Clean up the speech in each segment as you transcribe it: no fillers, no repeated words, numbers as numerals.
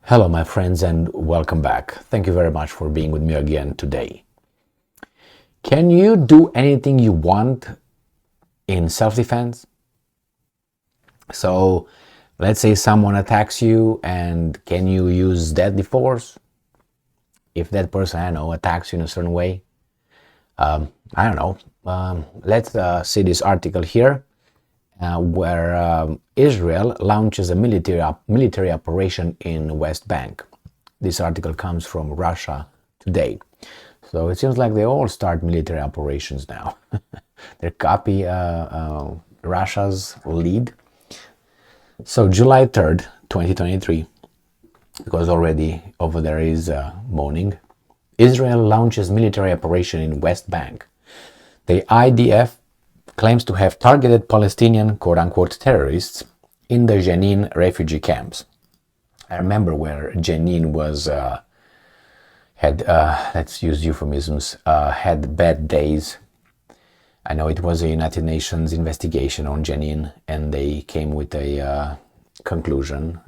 Hello, my friends, and welcome back. Thank you very much for being with me again today. Can you do anything you want in self-defense? So, let's say someone attacks you, and can you use deadly force? If that person, attacks you in a certain way? I don't know. Let's see this article here. Where Israel launches a military operation in West Bank. This article comes from Russia Today. So it seems like they all start military operations now. They copy Russia's lead. So July 3rd, 2023, because already over there is morning, Israel launches military operation in West Bank. The IDF claims to have targeted Palestinian quote-unquote terrorists in the Jenin refugee camps. I remember where Jenin was, let's use euphemisms, had bad days. I know it was a United Nations investigation on Jenin, and they came with a conclusion,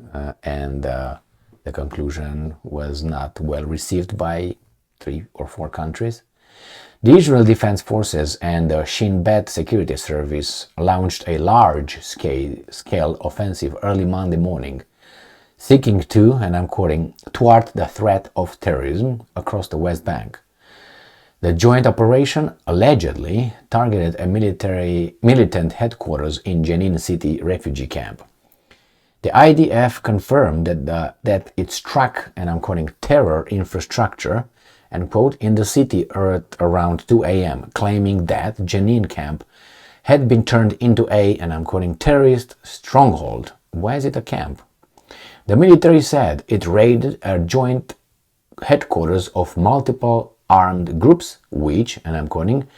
and the conclusion was not well received by 3 or 4 countries. The Israel Defense Forces and the Shin Bet Security Service launched a large-scale offensive early Monday morning, seeking to, and I'm quoting, thwart the threat of terrorism across the West Bank. The joint operation allegedly targeted a militant headquarters in Jenin City refugee camp. The IDF confirmed that it struck, and I'm quoting, terror infrastructure, and quote, in the city at around 2 a.m., claiming that Jenin camp had been turned into a, and I'm quoting, terrorist stronghold. Why is it a camp? The military said it raided a joint headquarters of multiple armed groups, which, and I'm quoting,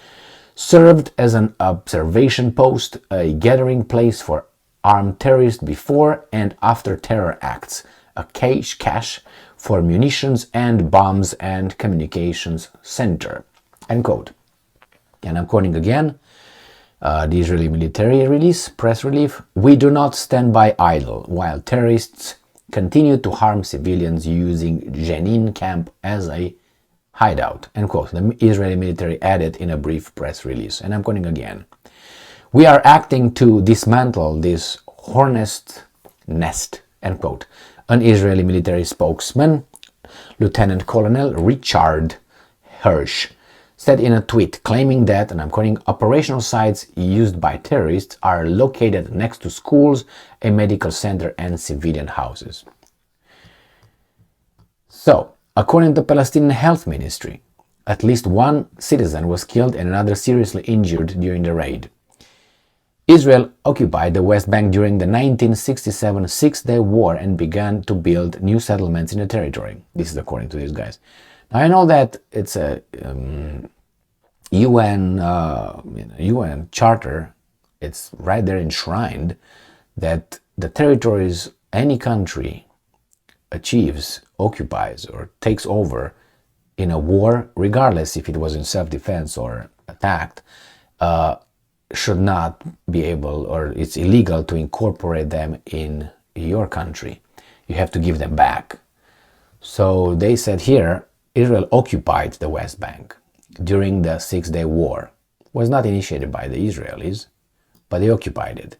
served as an observation post, a gathering place for armed terrorists before and after terror acts, a cache for munitions and bombs and communications center, end quote. And I'm quoting again, the Israeli military press release, we do not stand by idle while terrorists continue to harm civilians using Jenin camp as a hideout, end quote. The Israeli military added in a brief press release, and I'm quoting again, we are acting to dismantle this hornet's nest, end quote. An Israeli military spokesman, Lieutenant Colonel Richard Hirsch, said in a tweet, claiming that, and I'm quoting, operational sites used by terrorists are located next to schools, a medical center, and civilian houses. So, according to the Palestinian Health Ministry, at least 1 citizen was killed and another seriously injured during the raid. Israel occupied the West Bank during the 1967 Six-Day War and began to build new settlements in the territory. This is according to these guys. Now, I know that it's a UN charter. It's right there enshrined that the territories any country achieves, occupies, or takes over in a war, regardless if it was in self-defense or attacked, should not be able, or it's illegal to incorporate them in your country. You have to give them back. So they said here, Israel occupied the West Bank during the Six-Day War. It was not initiated by the Israelis, but they occupied it.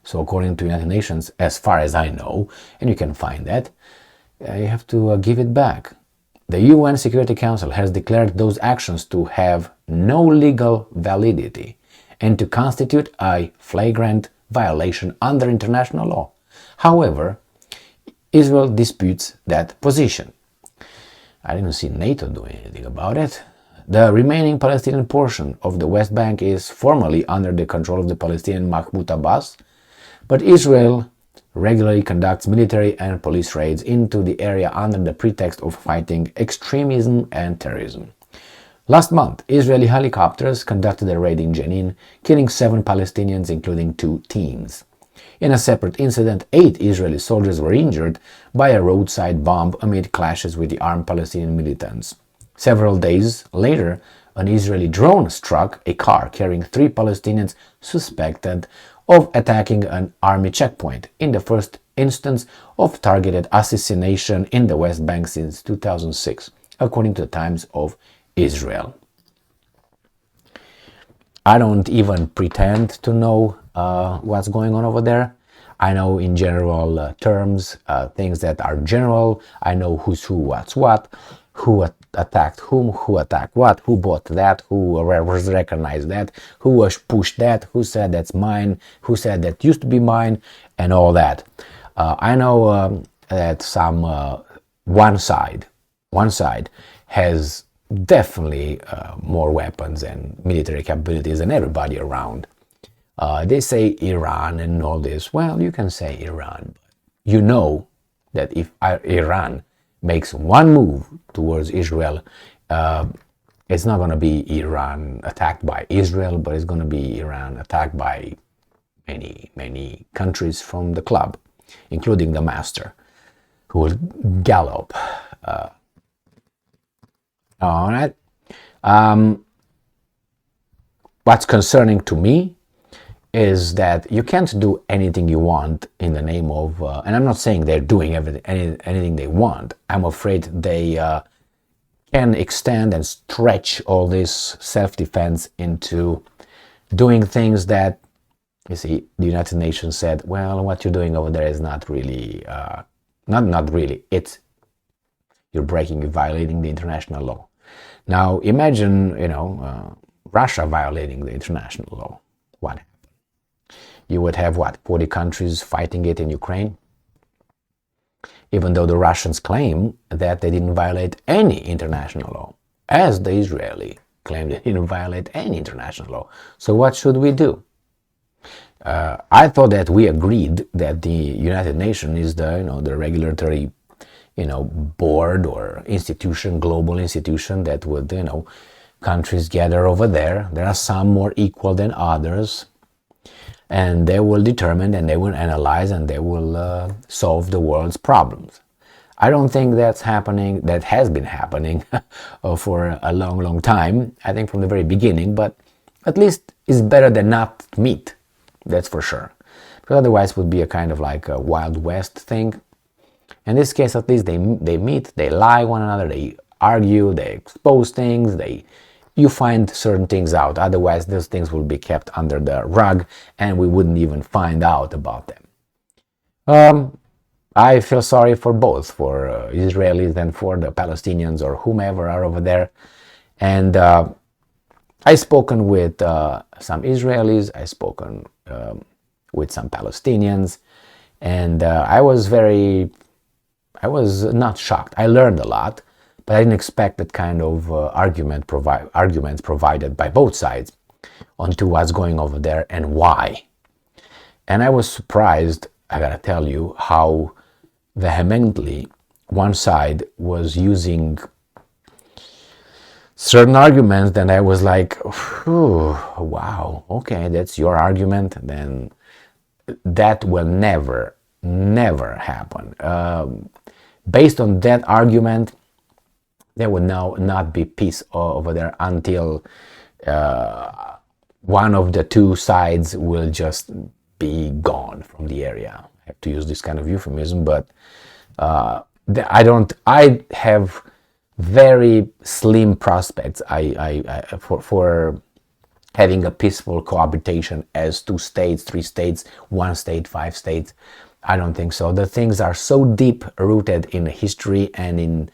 So according to United Nations, as far as I know, and you can find that, you have to give it back. The UN Security Council has declared those actions to have no legal validity and to constitute a flagrant violation under international law. However, Israel disputes that position. I didn't see NATO doing anything about it. The remaining Palestinian portion of the West Bank is formally under the control of the Palestinian Mahmoud Abbas, but Israel regularly conducts military and police raids into the area under the pretext of fighting extremism and terrorism. Last month, Israeli helicopters conducted a raid in Jenin, killing 7 Palestinians, including 2 teens. In a separate incident, 8 Israeli soldiers were injured by a roadside bomb amid clashes with the armed Palestinian militants. Several days later, an Israeli drone struck a car carrying 3 Palestinians suspected of attacking an army checkpoint in the first instance of targeted assassination in the West Bank since 2006, according to the Times of Israel. I don't even pretend to know what's going on over there. I know in general terms, things that are general. I know who's who, what's what, who attacked whom, who attacked what, who bought that, who recognized that, who was pushed that, who said that's mine, who said that used to be mine, and all that. I know that one side has definitely more weapons and military capabilities than everybody around. They say Iran and all this. Well, you can say Iran, but you know that if Iran makes one move towards Israel, it's not going to be Iran attacked by Israel, but it's going to be Iran attacked by many countries from the club, including the master, who will gallop. All right. What's concerning to me is that you can't do anything you want in the name of, and I'm not saying they're doing anything they want. I'm afraid they can extend and stretch all this self-defense into doing things that, you see, the United Nations said, well, what you're doing over there is not really, not really, you're violating the international law. Now, imagine, Russia violating the international law. What happened? You would have, 40 countries fighting it in Ukraine? Even though the Russians claim that they didn't violate any international law, as the Israeli claim they didn't violate any international law. So what should we do? I thought that we agreed that the United Nations is the regulatory board or institution, global institution that would, countries gather over there. There are some more equal than others, and they will determine and they will analyze and they will solve the world's problems. I don't think that's happening, that has been happening for a long time, I think from the very beginning, but at least it's better than not meet, that's for sure. Because otherwise it would be a kind of like a Wild West thing. In this case, at least they meet, they lie one another, they argue, they expose things, you find certain things out. Otherwise, those things will be kept under the rug and we wouldn't even find out about them. I feel sorry for both, for Israelis and for the Palestinians or whomever are over there. And I've spoken with some Israelis, I've spoken with some Palestinians, and I was not shocked. I learned a lot, but I didn't expect that kind of arguments provided by both sides onto what's going over there and why. And I was surprised, I gotta tell you, how vehemently one side was using certain arguments. Then I was like, wow, okay, that's your argument. Then that will never happen. Based on that argument, there will now not be peace over there until one of the two sides will just be gone from the area. I have to use this kind of euphemism, but I have very slim prospects for having a peaceful cohabitation as 2 states, 3 states, 1 state, 5 states. I don't think so. The things are so deep rooted in history and in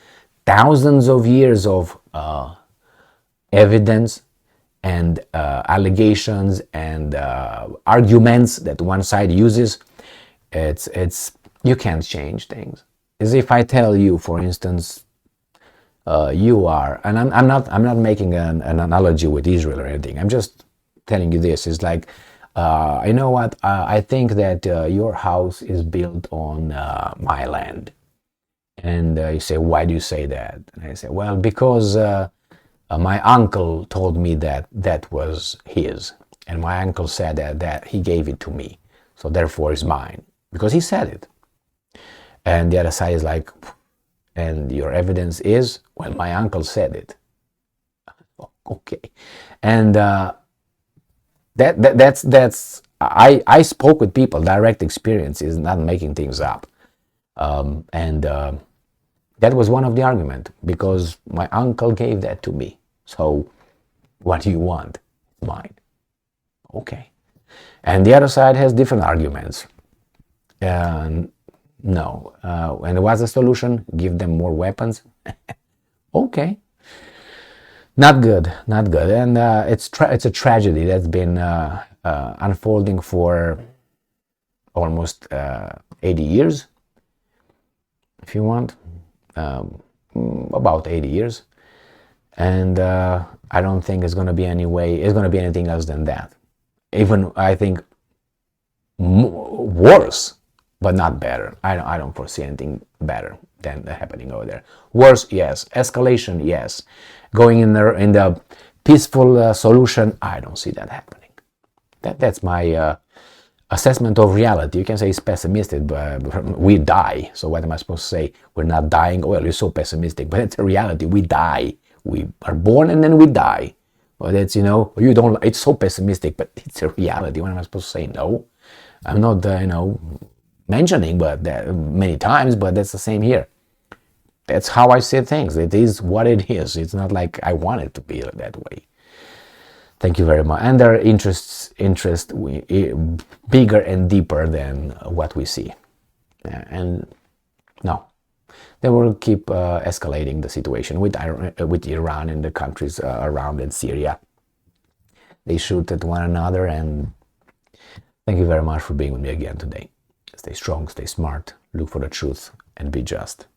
thousands of years of evidence and allegations and arguments that one side uses. It's you can't change things. As if I tell you, for instance, you are, and I'm not making an analogy with Israel or anything. I'm just telling you this. It's like, you know what? I think that your house is built on my land. And you say, why do you say that? And I say, well, because my uncle told me that was his. And my uncle said that he gave it to me. So therefore it's mine. Because he said it. And the other side is like, and your evidence is, well, my uncle said it. Okay. And that's I spoke with people, direct experience is not making things up. And that was one of the argument, because my uncle gave that to me. So what do you want? Mine. Okay. And the other side has different arguments. No. And what's the solution? Give them more weapons? Okay. Not good, not good. And it's a tragedy that's been unfolding for almost 80 years, if you want. About 80 years. And I don't think it's going to be anything else than that. Even, I think, worse, but not better. I don't foresee anything better than happening over there. Worse, yes. Escalation, yes. Going in the peaceful solution, I don't see that happening. That's my assessment of reality. You can say it's pessimistic, but we die. So what am I supposed to say? We're not dying? Well, you're so pessimistic, but it's a reality. We die. We are born and then we die. Well, that's, you don't, it's so pessimistic, but it's a reality. What am I supposed to say? No. I'm not, mentioning but many times, but that's the same here. That's how I see things. It is what it is. It's not like I want it to be that way. Thank you very much. And their interest bigger and deeper than what we see. And no, they will keep escalating the situation with Iran and the countries around in Syria. They shoot at one another. And thank you very much for being with me again today. Stay strong, stay smart, look for the truth, and be just.